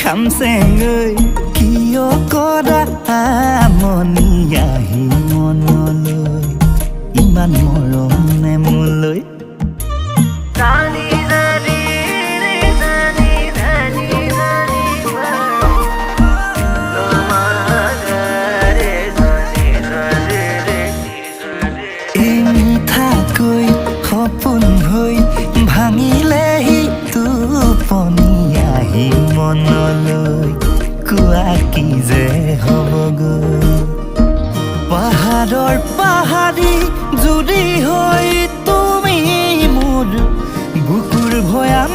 খামচেঙৈ কিয় কৰা আমনি আহি মনলৈ ইমান মৰম নে মোলৈ মিঠাকৈ সপোন হৈ ভাঙিলেহি টোপনি আহি মনলৈ কোৱা কি যে হ'বগৈ পাহাৰৰ পাহাৰী জুৰি হৈ তুমি মোৰ বুকুৰ ভৈয়াম